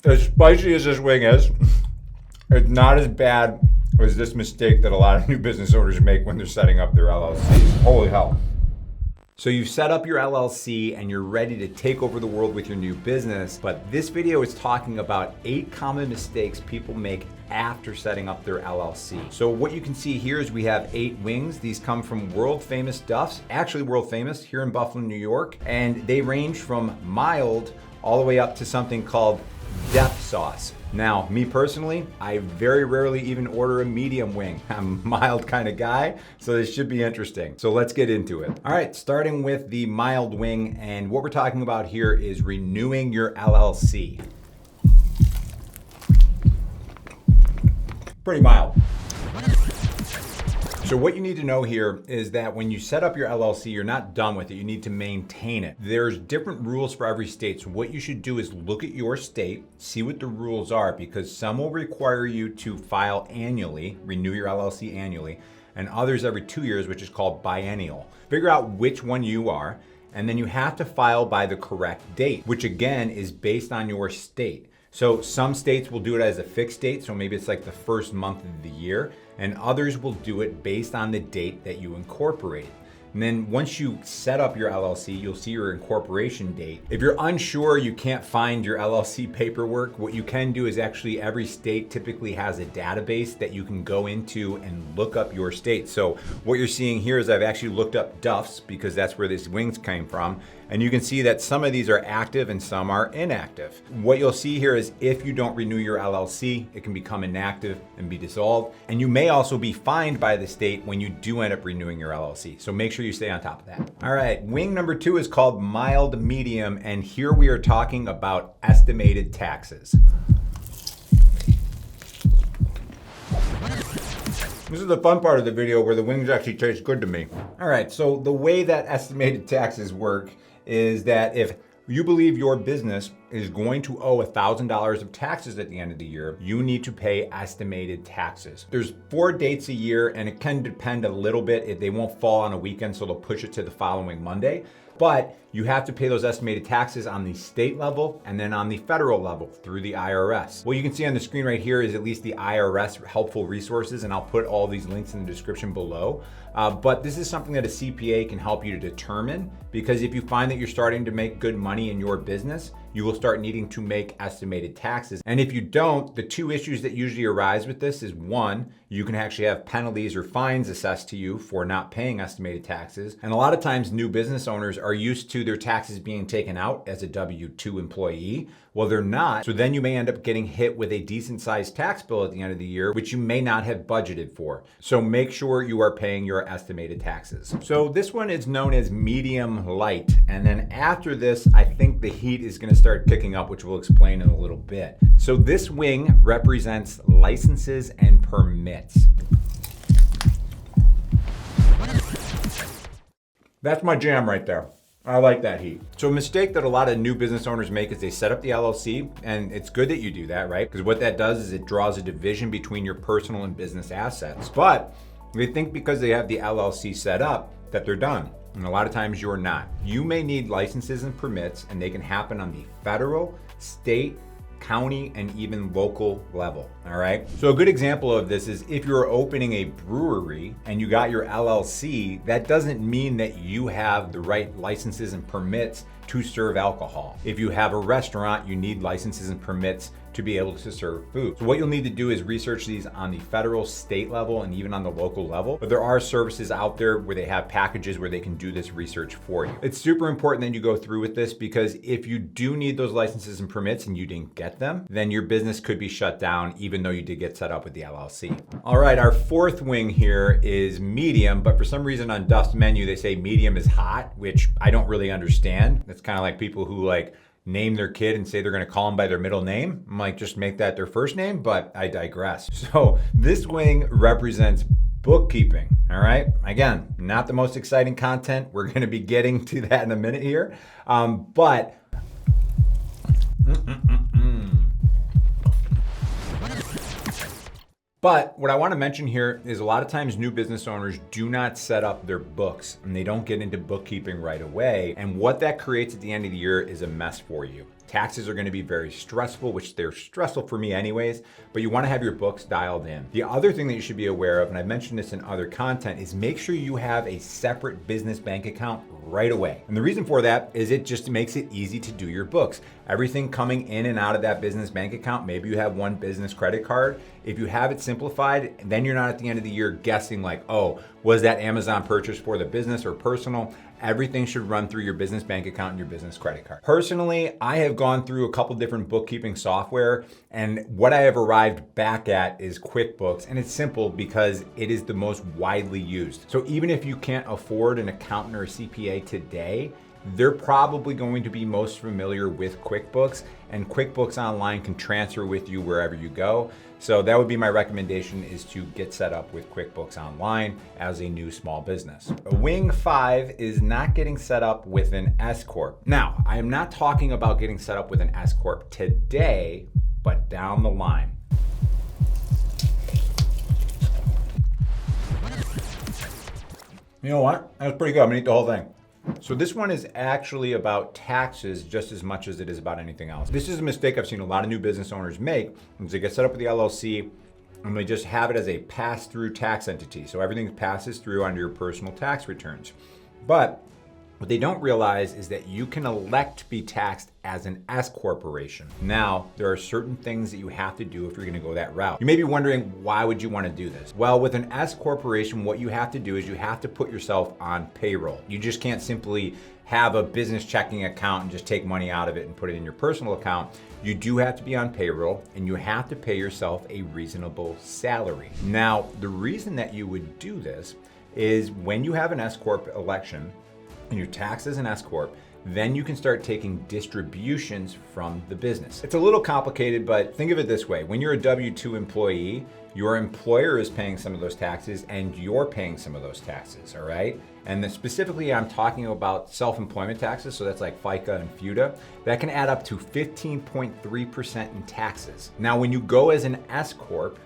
As spicy as this wing is, it's not as bad as this mistake that a lot of new business owners make when they're setting up their LLCs. Holy hell. So you've set up your LLC and you're ready to take over the world with your new business, but this video is talking about 8 common mistakes people make after setting up their LLC. So what you can see here is we have 8 wings. These come from world famous Duff's, actually world famous here in Buffalo, New York, and they range from mild all the way up to something called death sauce. Now, me personally, I very rarely even order a medium wing. I'm a mild kind of guy, so this should be interesting. So let's get into it. All right, starting with the mild wing, and what we're talking about here is renewing your LLC. Pretty mild. So what you need to know here is that when you set up your LLC, you're not done with it. You need to maintain it. There's different rules for every state. So what you should do is look at your state, see what the rules are, because some will require you to file annually, renew your LLC annually, and others every 2 years, which is called biennial. Figure out which one you are, and then you have to file by the correct date, which again is based on your state. So some states will do it as a fixed date, so maybe it's like the first month of the year, and others will do it based on the date that you incorporate. And then once you set up your LLC, you'll see your incorporation date. If you're unsure, you can't find your LLC paperwork, what you can do is actually every state typically has a database that you can go into and look up your state. So what you're seeing here is I've actually looked up Duff's because that's where these wings came from. And you can see that some of these are active and some are inactive. What you'll see here is if you don't renew your LLC, it can become inactive and be dissolved. And you may also be fined by the state when you do end up renewing your LLC. So make sure you stay on top of that. All right, wing number 2 is called mild medium. And here we are talking about estimated taxes. This is the fun part of the video where the wings actually taste good to me. All right, so the way that estimated taxes work is that if you believe your business is going to owe $1,000 of taxes at the end of the year, you need to pay estimated taxes. There's 4 dates a year and it can depend a little bit. They won't fall on a weekend, so they'll push it to the following Monday. But you have to pay those estimated taxes on the state level and then on the federal level through the IRS. What you can see on the screen right here is at least the IRS helpful resources, and I'll put all these links in the description below. But this is something that a CPA can help you to determine, because if you find that you're starting to make good money in your business, you will start needing to make estimated taxes. And if you don't, the 2 issues that usually arise with this is 1, you can actually have penalties or fines assessed to you for not paying estimated taxes. And a lot of times new business owners are used to their taxes being taken out as a W-2 employee. Well, they're not. So then you may end up getting hit with a decent sized tax bill at the end of the year, which you may not have budgeted for. So make sure you are paying your estimated taxes. So this one is known as medium light. And then after this, I think the heat is going to start picking up, which we'll explain in a little bit. So this wing represents licenses and permits. That's my jam right there. I like that heat. So a mistake that a lot of new business owners make is they set up the LLC, and it's good that you do that, right? Because what that does is it draws a division between your personal and business assets. But they think because they have the LLC set up that they're done. And a lot of times you're not. You may need licenses and permits, and they can happen on the federal, state, county, and even local level, all right? So a good example of this is if you're opening a brewery and you got your LLC, that doesn't mean that you have the right licenses and permits to serve alcohol. If you have a restaurant, you need licenses and permits to be able to serve food. So what you'll need to do is research these on the federal, state level, and even on the local level. But there are services out there where they have packages where they can do this research for you. It's super important that you go through with this, because if you do need those licenses and permits and you didn't get them, then your business could be shut down even though you did get set up with the LLC. All right, our 4th wing here is medium, but for some reason on Duff's menu, they say medium is hot, which I don't really understand. It's kind of like people who name their kid and say they're going to call them by their middle name. I'm like, just make that their first name, but I digress. So this wing represents bookkeeping, all right? Again, not the most exciting content. We're going to be getting to that in a minute here. But But what I want to mention here is a lot of times new business owners do not set up their books and they don't get into bookkeeping right away. And what that creates at the end of the year is a mess for you. Taxes are going to be very stressful, which they're stressful for me anyways, but you want to have your books dialed in. The other thing that you should be aware of, and I've mentioned this in other content, is make sure you have a separate business bank account right away. And the reason for that is it just makes it easy to do your books. Everything coming in and out of that business bank account, maybe you have one business credit card. If you have it simplified, then you're not at the end of the year guessing like, oh, was that Amazon purchase for the business or personal? Everything should run through your business bank account and your business credit card. Personally, I have gone through a couple different bookkeeping software, and what I have arrived back at is QuickBooks, and it's simple because it is the most widely used. So even if you can't afford an accountant or a CPA today, they're probably going to be most familiar with QuickBooks, and QuickBooks Online can transfer with you wherever you go. So that would be my recommendation, is to get set up with QuickBooks Online as a new small business. Wing 5 is not getting set up with an S-Corp. Now, I am not talking about getting set up with an S-Corp today, but down the line. You know what? That was pretty good. I'm gonna eat the whole thing. So this one is actually about taxes just as much as it is about anything else. This is a mistake I've seen a lot of new business owners make, is they get set up with the LLC and they just have it as a pass-through tax entity. So everything passes through under your personal tax returns. But what they don't realize is that you can elect to be taxed as an S corporation. Now, there are certain things that you have to do if you're gonna go that route. You may be wondering, why would you wanna do this? Well, with an S corporation, what you have to do is you have to put yourself on payroll. You just can't simply have a business checking account and just take money out of it and put it in your personal account. You do have to be on payroll, and you have to pay yourself a reasonable salary. Now, the reason that you would do this is when you have an S-Corp election, and you're taxed as an S-Corp, then you can start taking distributions from the business. It's a little complicated, but think of it this way. When you're a W-2 employee, your employer is paying some of those taxes and you're paying some of those taxes, all right? And then specifically, I'm talking about self-employment taxes, so that's like FICA and FUTA. That can add up to 15.3% in taxes. Now, when you go as an S-Corp,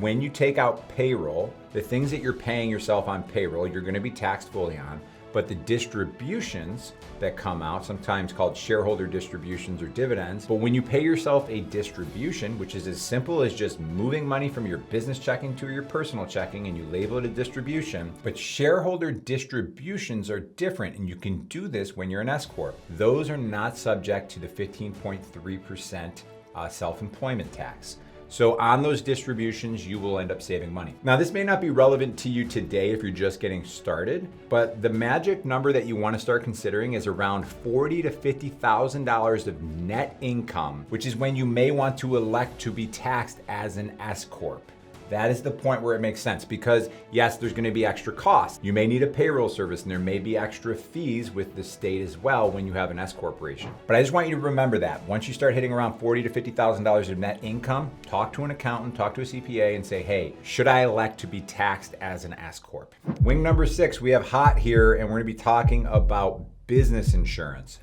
when you take out payroll, the things that you're paying yourself on payroll, you're gonna be taxed fully on. But the distributions that come out, sometimes called shareholder distributions or dividends, but when you pay yourself a distribution, which is as simple as just moving money from your business checking to your personal checking and you label it a distribution, but shareholder distributions are different, and you can do this when you're an S-Corp. Those are not subject to the 15.3% self-employment tax. So on those distributions, you will end up saving money. Now, this may not be relevant to you today if you're just getting started, but the magic number that you want to start considering is around $40,000 to $50,000 of net income, which is when you may want to elect to be taxed as an S-Corp. That is the point where it makes sense, because yes, there's going to be extra costs. You may need a payroll service, and there may be extra fees with the state as well when you have an S corporation. But I just want you to remember that once you start hitting around $40,000 to $50,000 of net income, talk to an accountant, talk to a CPA, and say, hey, should I elect to be taxed as an S corp? Wing number 6, we have hot here, and we're going to be talking about business insurance.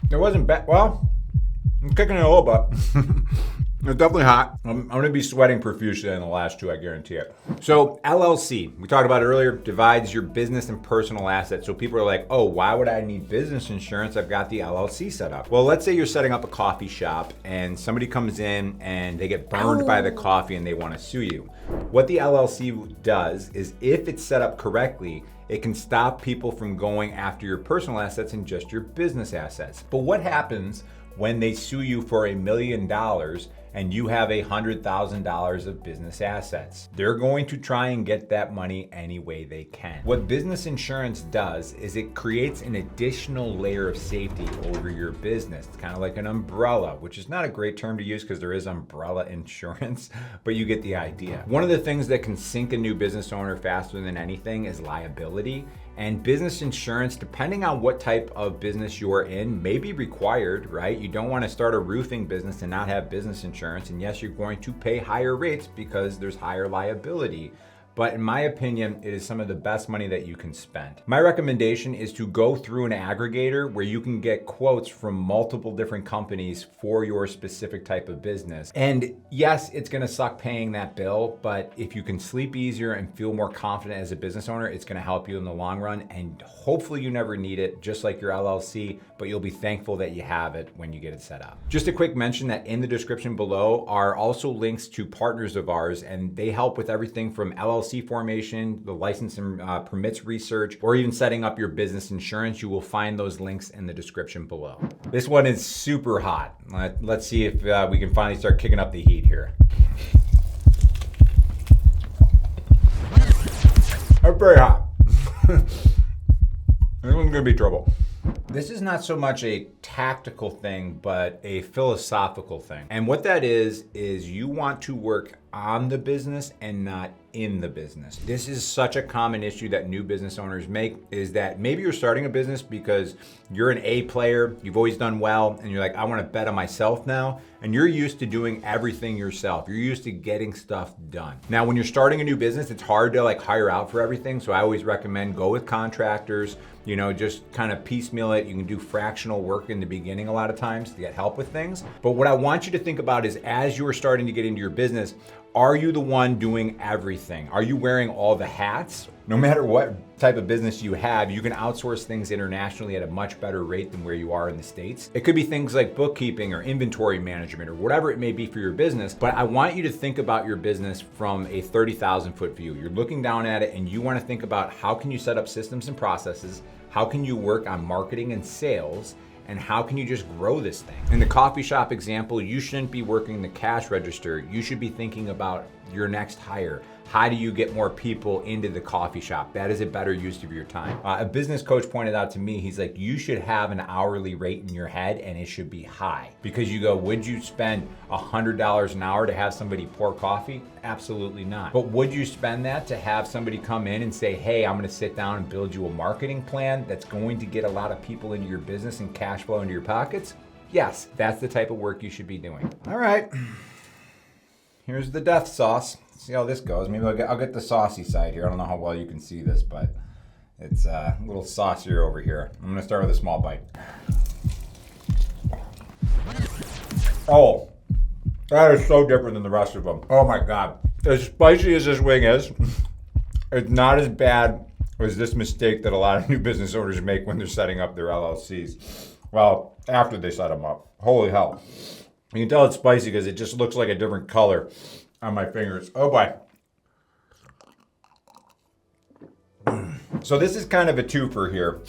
It wasn't bad. Well, I'm kicking it a little bit. It's definitely hot. I'm going to be sweating profusely in the last two, I guarantee it. So LLC, we talked about it earlier, divides your business and personal assets. So people are like, oh, why would I need business insurance? I've got the LLC set up. Well, let's say you're setting up a coffee shop and somebody comes in and they get burned by the coffee and they want to sue you. What the LLC does is, if it's set up correctly, it can stop people from going after your personal assets and just your business assets. But what happens when they sue you for $1 million and you have $100,000 of business assets? They're going to try and get that money any way they can. What business insurance does is it creates an additional layer of safety over your business. It's kind of like an umbrella, which is not a great term to use because there is umbrella insurance, but you get the idea. One of the things that can sink a new business owner faster than anything is liability. And business insurance, depending on what type of business you're in, may be required, right? You don't want to start a roofing business and not have business insurance. And yes, you're going to pay higher rates because there's higher liability. but in my opinion, it is some of the best money that you can spend. My recommendation is to go through an aggregator where you can get quotes from multiple different companies for your specific type of business. And yes, it's gonna suck paying that bill, but if you can sleep easier and feel more confident as a business owner, it's gonna help you in the long run. And hopefully you never need it, just like your LLC, but you'll be thankful that you have it when you get it set up. Just a quick mention that in the description below are also links to partners of ours, and they help with everything from LLC formation, the license and permits research, or even setting up your business insurance. You will find those links in the description below. This one is super hot. Let's see if we can finally start kicking up the heat here. That's very hot. This one's gonna be trouble. This is not so much a tactical thing, but a philosophical thing. And what that is you want to work on the business and not in the business. This is such a common issue that new business owners make, is that maybe you're starting a business because you're an A player, you've always done well, and you're like, I want to bet on myself now. And you're used to doing everything yourself. You're used to getting stuff done. Now, when you're starting a new business, it's hard to like hire out for everything. So I always recommend go with contractors, just kind of piecemeal it. You can do fractional work in the beginning a lot of times to get help with things. But what I want you to think about is as you are starting to get into your business, are you the one doing everything? Are you wearing all the hats? No matter what type of business you have, you can outsource things internationally at a much better rate than where you are in the States. It could be things like bookkeeping or inventory management or whatever it may be for your business. But I want you to think about your business from a 30,000 foot view. You're looking down at it and you want to think about how can you set up systems and processes? How can you work on marketing and sales? And how can you just grow this thing? In the coffee shop example, you shouldn't be working the cash register. You should be thinking about your next hire. How do you get more people into the coffee shop? That is a better use of your time. A business coach pointed out to me, he's like, you should have an hourly rate in your head and it should be high. Because you go, would you spend $100 an hour to have somebody pour coffee? Absolutely not. But would you spend that to have somebody come in and say, hey, I'm gonna sit down and build you a marketing plan that's going to get a lot of people into your business and cash flow into your pockets? Yes, that's the type of work you should be doing. All right, here's the death sauce. See how this goes. Maybe I'll get the saucy side here. I don't know how well you can see this, but it's a little saucier over here. I'm gonna start with a small bite. Oh, that is so different than the rest of them. Oh my God. As spicy as this wing is, it's not as bad as this mistake that a lot of new business owners make when they're setting up their LLCs. Well, after they set them up. Holy hell. You can tell it's spicy because it just looks like a different color on my fingers. Oh boy. So this is kind of a twofer here.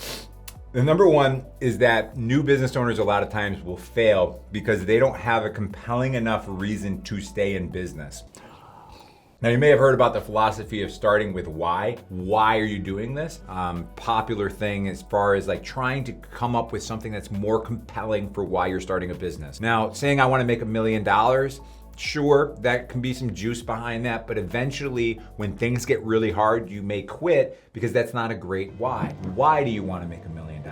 The number one is that new business owners a lot of times will fail because they don't have a compelling enough reason to stay in business. Now, you may have heard about the philosophy of starting with why. Why are you doing this? Popular thing as far as like trying to come up with something that's more compelling for why you're starting a business. Now, saying I want to make $1 million, sure, that can be some juice behind that, but eventually when things get really hard, you may quit because that's not a great why. Why do you want to make $1 million?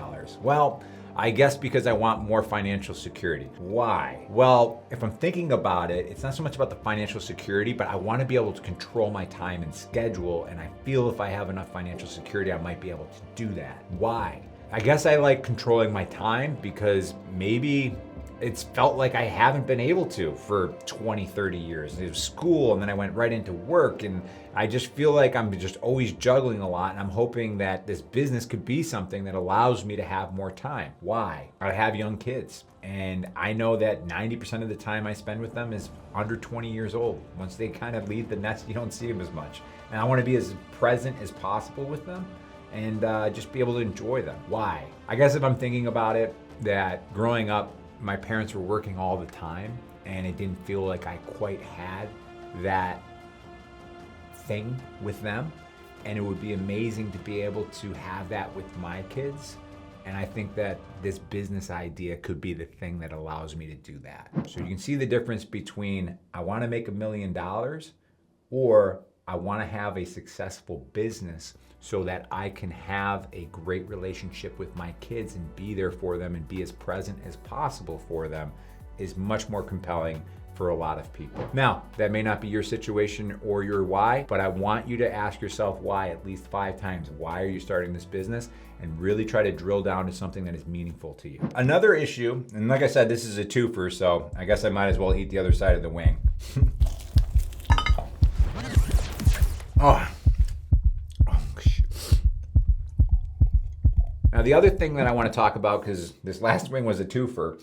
Well, I guess because I want more financial security. Why? Well, if I'm thinking about it, it's not so much about the financial security, but I want to be able to control my time and schedule, and I feel if I have enough financial security, I might be able to do that. Why? I guess I like controlling my time because maybe it's felt like I haven't been able to for 20, 30 years. It was school and then I went right into work and I just feel like I'm just always juggling a lot and I'm hoping that this business could be something that allows me to have more time. Why? I have young kids and I know that 90% of the time I spend with them is under 20 years old. Once they kind of leave the nest, you don't see them as much. And I want to be as present as possible with them and just be able to enjoy them. Why? I guess if I'm thinking about it, that growing up, my parents were working all the time and it didn't feel like I quite had that thing with them. And it would be amazing to be able to have that with my kids. And I think that this business idea could be the thing that allows me to do that. So you can see the difference between I want to make $1 million or I want to have a successful business so that I can have a great relationship with my kids and be there for them and be as present as possible for them is much more compelling for a lot of people. Now, that may not be your situation or your why, but I want you to ask yourself why at least 5 times. Why are you starting this business? And really try to drill down to something that is meaningful to you. Another issue, and like I said, this is a twofer, so I guess I might as well eat the other side of the wing. Oh, shoot. Now, the other thing that I want to talk about, because this last wing was a twofer,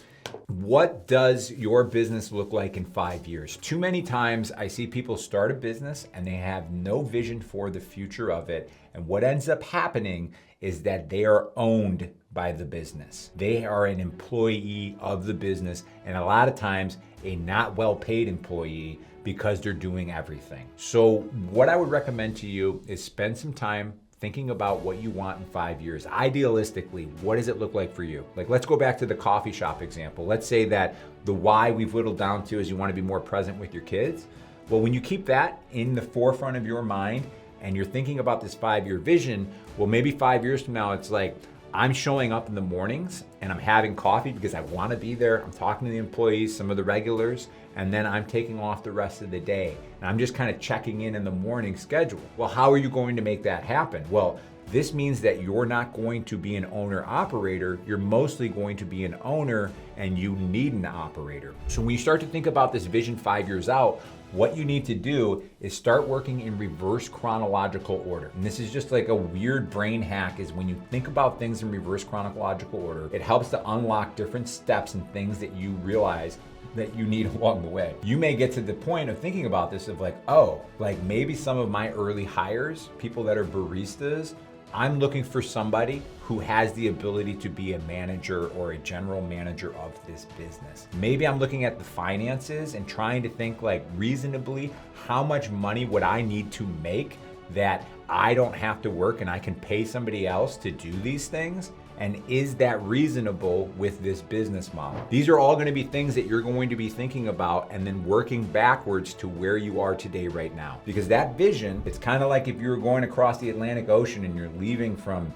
what does your business look like in 5 years? Too many times I see people start a business and they have no vision for the future of it. And what ends up happening is that they are owned by the business. They are an employee of the business, and a lot of times a not well-paid employee because they're doing everything. So what I would recommend to you is spend some time thinking about what you want in 5 years. Idealistically, what does it look like for you? Like, let's go back to the coffee shop example. Let's say that the why we've whittled down to is you want to be more present with your kids. Well, when you keep that in the forefront of your mind and you're thinking about this 5-year vision, well, maybe 5 years from now, it's like, I'm showing up in the mornings and I'm having coffee because I want to be there. I'm talking to the employees, some of the regulars, and then I'm taking off the rest of the day. And I'm just kind of checking in the morning schedule. Well, how are you going to make that happen? Well, this means that you're not going to be an owner-operator. You're mostly going to be an owner, and you need an operator. So when you start to think about this vision 5 years out, what you need to do is start working in reverse chronological order. And this is just like a weird brain hack, is when you think about things in reverse chronological order, it helps to unlock different steps and things that you realize that you need along the way. You may get to the point of thinking about this of like, oh, like maybe some of my early hires, people that are baristas, I'm looking for somebody who has the ability to be a manager or a general manager of this business. Maybe I'm looking at the finances and trying to think like reasonably, how much money would I need to make that I don't have to work and I can pay somebody else to do these things? And is that reasonable with this business model? These are all going to be things that you're going to be thinking about and then working backwards to where you are today right now. Because that vision, it's kind of like if you were going across the Atlantic Ocean and you're leaving from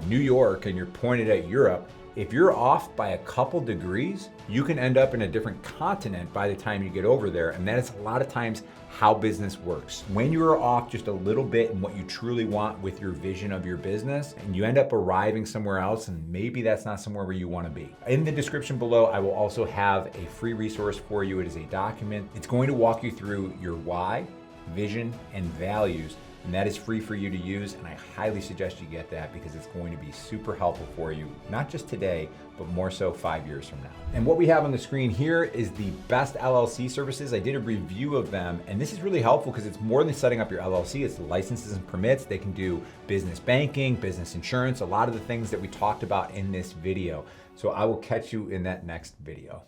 New York and you're pointed at Europe. If you're off by a couple degrees, you can end up in a different continent by the time you get over there. And that is a lot of times how business works. When you are off just a little bit in what you truly want with your vision of your business, and you end up arriving somewhere else, and maybe that's not somewhere where you want to be. In the description below, I will also have a free resource for you. It is a document. It's going to walk you through your why, vision, and values. And that is free for you to use, and I highly suggest you get that because it's going to be super helpful for you, not just today, but more so 5 years from now. And what we have on the screen here is the best LLC services. I did a review of them, and this is really helpful because it's more than setting up your LLC. It's the licenses and permits. They can do business banking, business insurance, a lot of the things that we talked about in this video. So I will catch you in that next video.